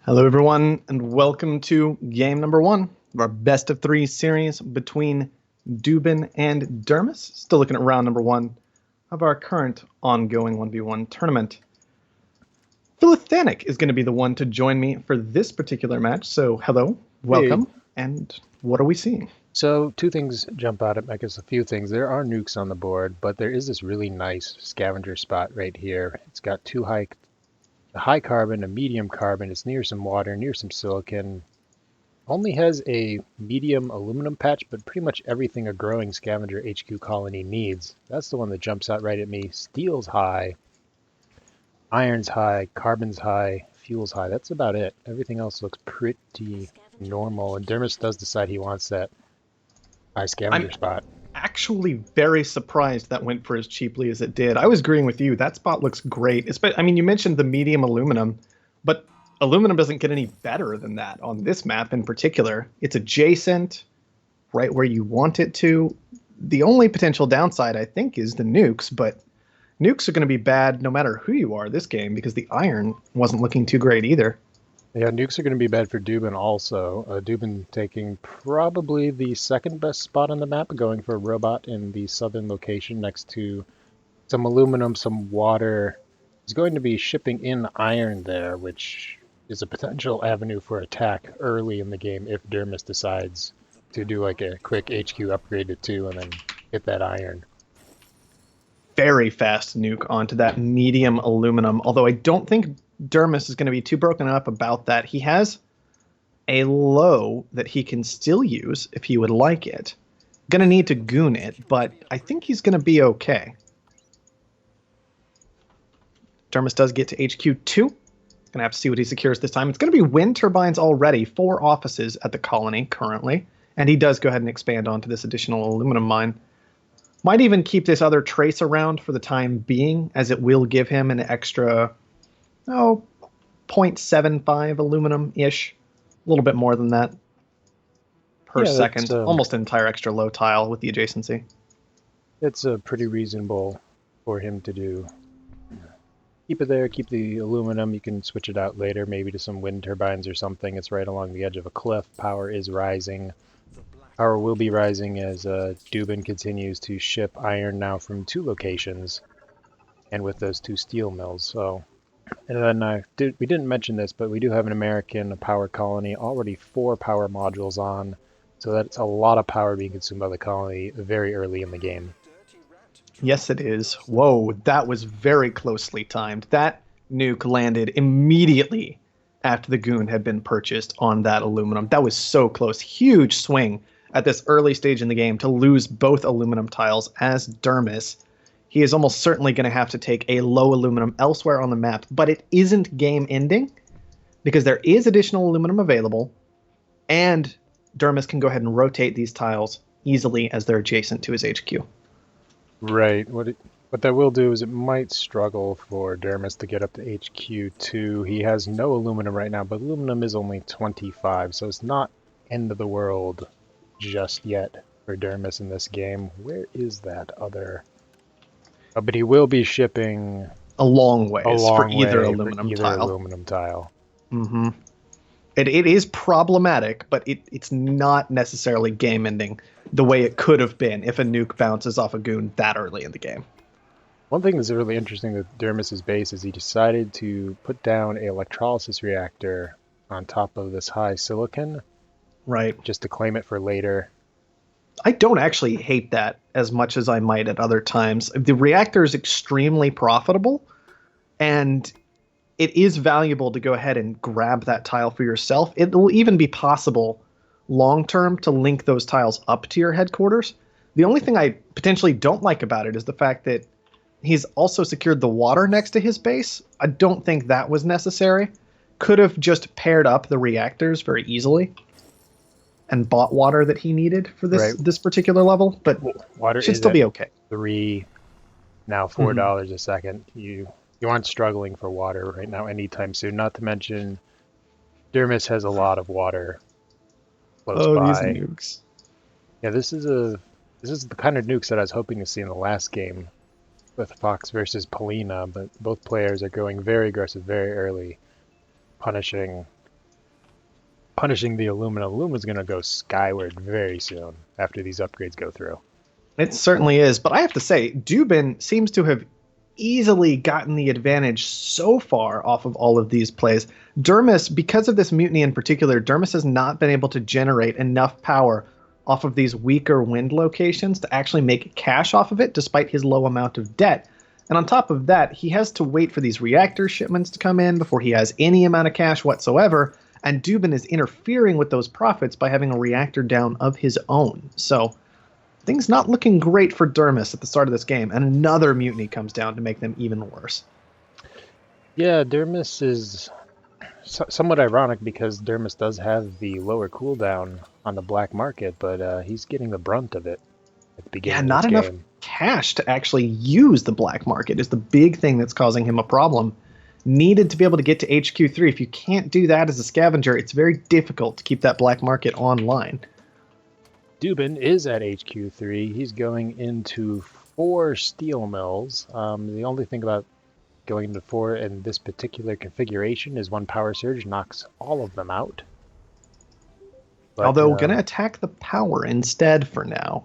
Hello, everyone, and welcome to game number one of our best of three series between Duban and Dermas. Still looking at round number one of our current ongoing 1v1 tournament. Philithanic is going to be the one to join me for this particular match. So, hello, welcome, and what are we seeing? So two things jump out at me, I guess a few things. There are nukes on the board, but there is this really nice scavenger spot right here. It's got a high carbon, a medium carbon. It's near some water, near some silicon. Only has a medium aluminum patch, but pretty much everything a growing scavenger HQ colony needs. That's the one that jumps out right at me. Steel's high, iron's high, carbon's high, fuel's high. That's about it. Everything else looks pretty normal, and Dermis does decide he wants that high scavenger I'm spot. actually very surprised that went for as cheaply as it did. I was agreeing with you. That spot looks great. I mean, you mentioned the medium aluminum, but aluminum doesn't get any better than that on this map in particular. It's adjacent, right where you want it to. The only potential downside, I think, is the nukes, but nukes are going to be bad no matter who you are this game because the iron wasn't looking too great either. Yeah, nukes are going to be bad for Duban also. Duban taking probably the second best spot on the map, going for a robot in the southern location next to some aluminum, some water. He's going to be shipping in iron there, which is a potential avenue for attack early in the game if Dermis decides to do like a quick HQ upgrade to 2 and then hit that iron. Very fast nuke onto that medium aluminum, although I don't think Dermis is going to be too broken up about that. He has a low that he can still use if he would like it. Going to need to goon it, but I think he's going to be okay. Dermis does get to HQ2. Going to have to see what he secures this time. It's going to be wind turbines already, 4 offices at the colony currently, and he does go ahead and expand onto this additional aluminum mine. Might even keep this other trace around for the time being, as it will give him an extra, 0.75 aluminum-ish. A little bit more than that per Yeah, second. Almost an entire extra low tile with the adjacency. it's pretty reasonable for him to do. Keep it there, keep the aluminum. You can switch it out later, maybe to some wind turbines or something. It's right along the edge of a cliff. Power is rising. Power will be rising as Duban continues to ship iron now from 2 locations, and with those 2 steel mills. So, and then we didn't mention this, but we do have an American power colony, already 4 power modules on. So that's a lot of power being consumed by the colony very early in the game. Yes, it is. Whoa, that was very closely timed. That nuke landed immediately after the goon had been purchased on that aluminum. That was so close. Huge swing at this early stage in the game to lose both aluminum tiles as Dermis. He is almost certainly going to have to take a low aluminum elsewhere on the map, but it isn't game ending because there is additional aluminum available, and Dermis can go ahead and rotate these tiles easily as they're adjacent to his HQ. Right. What that will do is it might struggle for Dermis to get up to HQ2. He has no aluminum right now, but aluminum is only 25, so it's not end of the world just yet for Dermis in this game. Where is that other? Oh, but he will be shipping a long ways for either aluminum tile. Aluminum tile. Mm-hmm. It is problematic, but it's not necessarily game-ending the way it could have been if a nuke bounces off a goon that early in the game. One thing that's really interesting with Dermis's base is he decided to put down a electrolysis reactor on top of this high silicon. Right. Just to claim it for later. I don't actually hate that as much as I might at other times. The reactor is extremely profitable, and it is valuable to go ahead and grab that tile for yourself. It will even be possible long-term to link those tiles up to your headquarters. The only thing I potentially don't like about it is the fact that he's also secured the water next to his base. I don't think that was necessary. Could have just paired up the reactors very easily and bought water that he needed for this particular level, but water should still be okay. Now $4 a second. You aren't struggling for water right now anytime soon. Not to mention, Dermis has a lot of water close by. These nukes. Yeah, this is the kind of nukes that I was hoping to see in the last game with Fox versus Polina, but both players are going very aggressive very early, punishing punishing the aluminum. Aluminum's going to go skyward very soon after these upgrades go through. It certainly is, but I have to say, Duban seems to have easily gotten the advantage so far off of all of these plays. Dermis, because of this mutiny in particular, Dermis has not been able to generate enough power off of these weaker wind locations to actually make cash off of it, despite his low amount of debt. And on top of that, he has to wait for these reactor shipments to come in before he has any amount of cash whatsoever. And Duban is interfering with those profits by having a reactor down of his own. So things not looking great for Dermis at the start of this game. And another mutiny comes down to make them even worse. Yeah, Dermis is somewhat ironic because Dermis does have the lower cooldown on the black market, but he's getting the brunt of it at the beginning of not this enough game. cash to actually use the black market is the big thing that's causing him a problem. Needed to be able to get to HQ3. If you can't do that as a scavenger, it's very difficult to keep that black market online. Duban is at HQ3. He's going into 4 steel mills. The only thing about going into 4 in this particular configuration is 1 power surge knocks all of them out. But, Although going to attack the power instead for now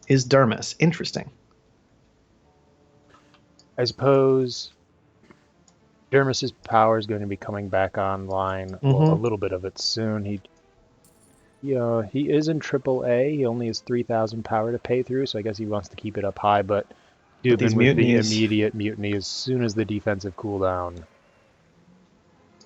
is Dermis. Interesting. I suppose Dermis's power is going to be coming back online. Well, a little bit of it soon. He is in AAA. He only has 3,000 power to pay through, so I guess he wants to keep it up high. But Duban with the immediate mutiny as soon as the defensive cooldown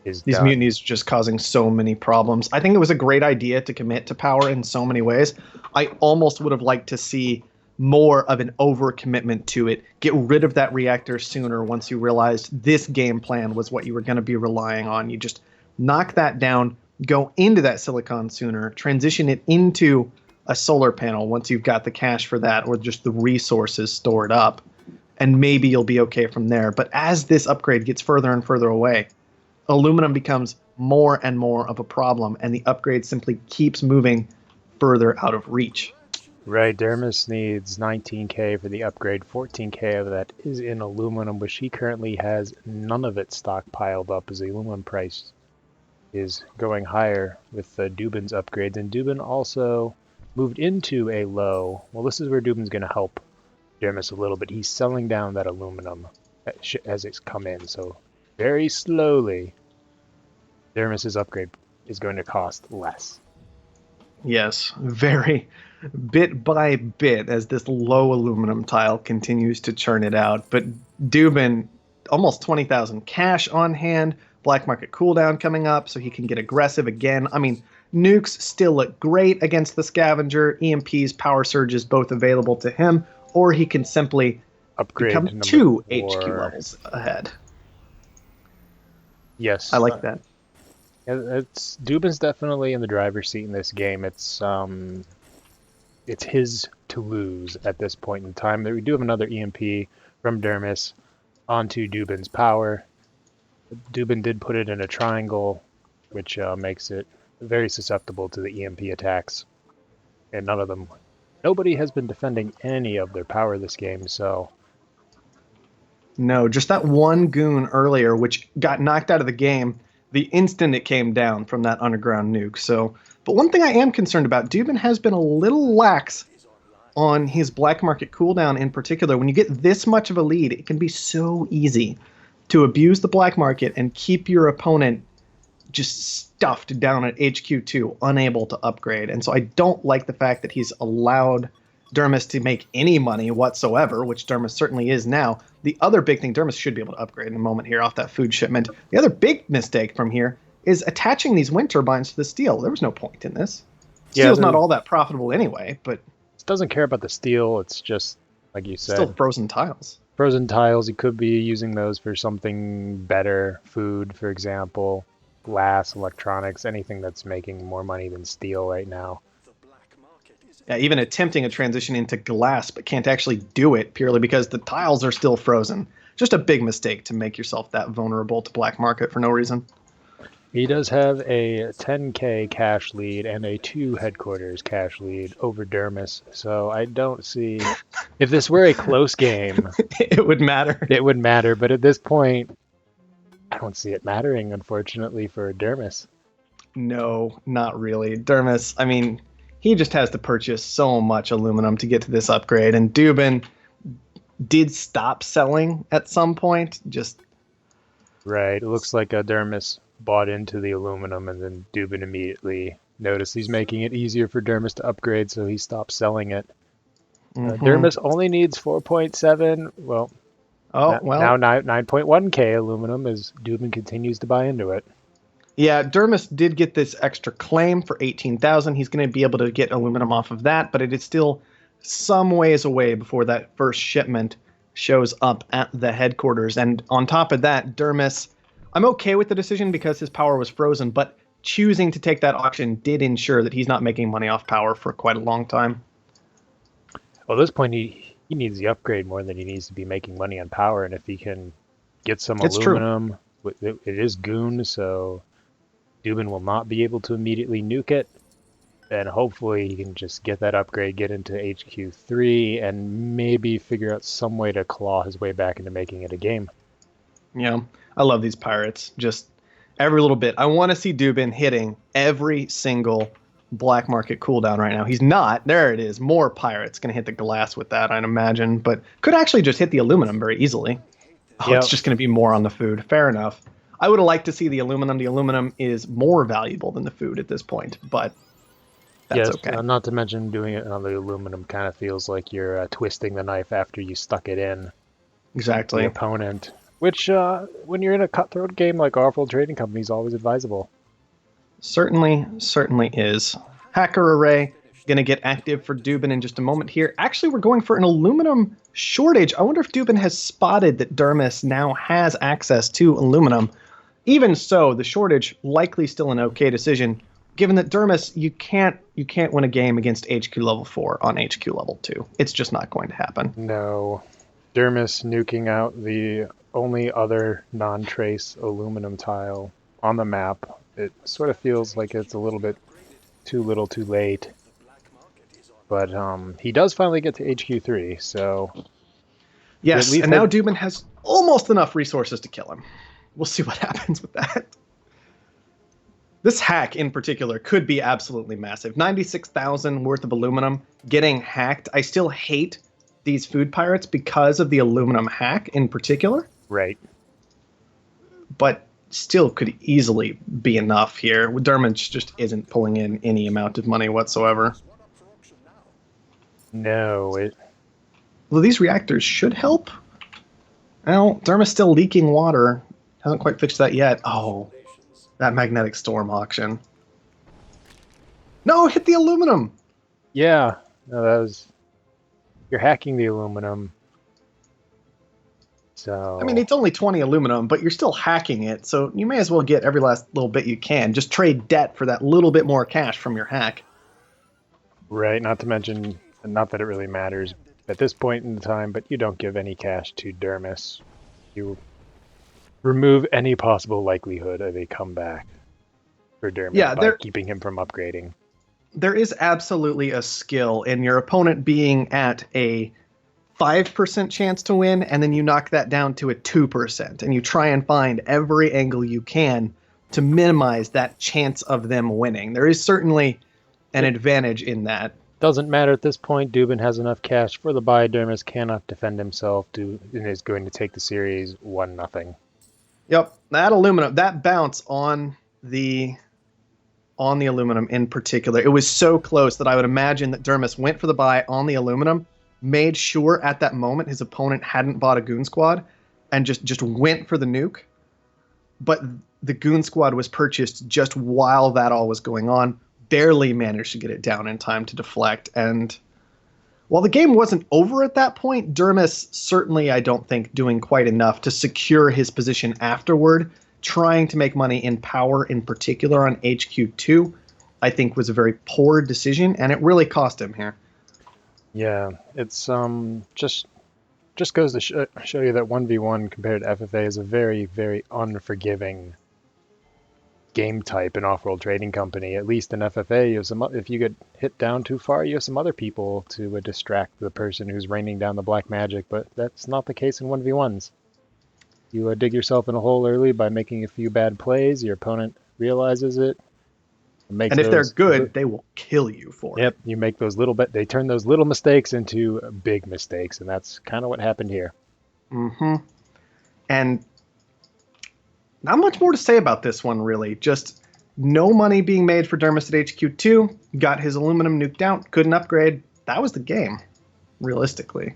is These done. mutinies are just causing so many problems. I think it was a great idea to commit to power in so many ways. I almost would have liked to see more of an overcommitment to it. Get rid of that reactor sooner once you realized this game plan was what you were going to be relying on. You just knock that down, go into that silicon sooner, transition it into a solar panel once you've got the cash for that or just the resources stored up, and maybe you'll be okay from there. But as this upgrade gets further and further away, aluminum becomes more and more of a problem, and the upgrade simply keeps moving further out of reach. Right, Dermis needs 19k for the upgrade. 14k of that is in aluminum, which he currently has none of it stockpiled up as the aluminum price is going higher with Duban's upgrades. And Duban also moved into a low. Well, this is where Duban's going to help Dermis a little bit. He's selling down that aluminum as it's come in. So very slowly, Dermis's upgrade is going to cost less. Yes, very bit by bit as this low aluminum tile continues to churn it out. But Duban, almost 20,000 cash on hand, black market cooldown coming up so he can get aggressive again. I mean, nukes still look great against the scavenger. EMPs, power surges, both available to him, or he can simply upgrade become 2 HQ levels ahead. Yes. I like that. Duban's definitely in the driver's seat in this game. It's his to lose at this point in time. We do have another EMP from Dermis onto Duban's power. Duban did put it in a triangle, which makes it very susceptible to the EMP attacks. And nobody has been defending any of their power this game, so... No, just that one goon earlier, which got knocked out of the game the instant it came down from that underground nuke. So, but one thing I am concerned about, Duban has been a little lax on his black market cooldown in particular. When you get this much of a lead, it can be so easy to abuse the black market and keep your opponent just stuffed down at HQ2, unable to upgrade. And so I don't like the fact that he's allowed Dermis to make any money whatsoever, which Dermis certainly is now. The other big thing, Dermis should be able to upgrade in a moment here off that food shipment. The other big mistake from here is attaching these wind turbines to the steel. There was no point in this. Steel's not all that profitable anyway, but... It doesn't care about the steel, it's just, like you said... Still frozen tiles. Frozen tiles, you could be using those for something better. Food, for example. Glass, electronics, anything that's making more money than steel right now. Yeah, even attempting a transition into glass, but can't actually do it purely because the tiles are still frozen. Just a big mistake to make yourself that vulnerable to black market for no reason. He does have a 10k cash lead and a 2 headquarters cash lead over Dermis, so I don't see... If this were a close game... It would matter. It would matter, but at this point, I don't see it mattering, unfortunately, for Dermis. No, not really. Dermis, I mean, he just has to purchase so much aluminum to get to this upgrade, and Duban did stop selling at some point. Just Right. It looks like Dermis bought into the aluminum, and then Dubin immediately noticed he's making it easier for Dermis to upgrade, so he stopped selling it. hmm. Dermis only needs 4.7. Well, Oh now well, 9.1k aluminum as Dubin continues to buy into it. yeah. Dermis did get this extra claim for 18,000. He's going to be able to get aluminum off of that, but it is still some ways away before that first shipment shows up at the headquarters. And on top of that, Dermis, I'm okay with the decision because his power was frozen, but choosing to take that auction did ensure that he's not making money off power for quite a long time. Well, at this point, he needs the upgrade more than he needs to be making money on power, and if he can get some It's true. aluminum, it is goon, so Dubin will not be able to immediately nuke it. And hopefully he can just get that upgrade, get into HQ3, and maybe figure out some way to claw his way back into making it a game. Yeah, I love these pirates. Just every little bit. I want to see Dubin hitting every single black market cooldown right now. He's not. There it is. More pirates. Going to hit the glass with that, I'd imagine. But could actually just hit the aluminum very easily. Oh, it's Yep. just going to be more on the food. Fair enough. I would have liked to see the aluminum. The aluminum is more valuable than the food at this point, but that's Yes, okay. not to mention doing it on the aluminum kind of feels like you're twisting the knife after you stuck it in the Exactly. opponent, which when you're in a cutthroat game like Offworld Trading Company is always advisable. Certainly, certainly is. Hacker Array going to get active for Dubin in just a moment here. Actually, we're going for an aluminum shortage. I wonder if Dubin has spotted that Dermis now has access to aluminum. Even so, the shortage likely still an okay decision, given that Dermis you can't win a game against HQ level 4 on HQ level 2. It's just not going to happen. No, Dermis nuking out the only other non-trace aluminum tile on the map. It sort of feels like it's a little bit too little too late. But he does finally get to HQ3, so he at Yes, least and now has. Dubin has almost enough resources to kill him. We'll see what happens with that. This hack in particular could be absolutely massive. 96,000 worth of aluminum getting hacked. I still hate these food pirates because of the aluminum hack in particular, Right. but still could easily be enough here. Dermage just isn't pulling in any amount of money whatsoever. No, Well, these reactors should help. Well, Derma's still leaking water. Hasn't quite fixed that yet. Oh, that magnetic storm auction. No, hit the aluminum. yeah, no, that was. You're hacking the aluminum, I mean, so it's only 20 aluminum, but you're still hacking it, so you may as well get every last little bit you can. Just trade debt for that little bit more cash from your hack. right. Not to mention, not that it really matters at this point in the time, but you don't give any cash to Dermis. You remove any possible likelihood of a comeback for Dermis Yeah, by there keeping him from upgrading. there is absolutely a skill in your opponent being at a 5% chance to win, and then you knock that down to a 2%, and you try and find every angle you can to minimize that chance of them winning. There is certainly an It advantage in that. doesn't matter at this point. Dubin has enough cash for the buy. Dermis cannot defend himself and is going to take the series 1-0. Yep, that aluminum, that bounce the on the aluminum in particular, it was so close that I would imagine that Dermis went for the buy on the aluminum, made sure at that moment his opponent hadn't bought a goon squad, and just went for the nuke. But the goon squad was purchased just while that all was going on. Barely managed to get it down in time to deflect. And while the game wasn't over at that point, Dermis certainly, I don't think, doing quite enough to secure his position afterward. Trying to make money in power, in particular on HQ2, I think was a very poor decision, and it really cost him here. Yeah, it's just goes to show you that 1v1 compared to FFA is a very, very unforgiving game type in Off-World Trading Company. At least in FFA, you have if you get hit down too far, you have some other people to distract the person who's raining down the black magic, but that's not the case in 1v1s. You dig yourself in a hole early by making a few bad plays, your opponent realizes it, Makes And if they're those good, they will kill you for Yep, it. you make those little bit. They turn those little mistakes into big mistakes, and that's kind of what happened here. Mm-hmm. And not much more to say about this one, really. Just no money being made for Dermis at HQ2. Got his aluminum nuked out. Couldn't upgrade. That was the game, realistically.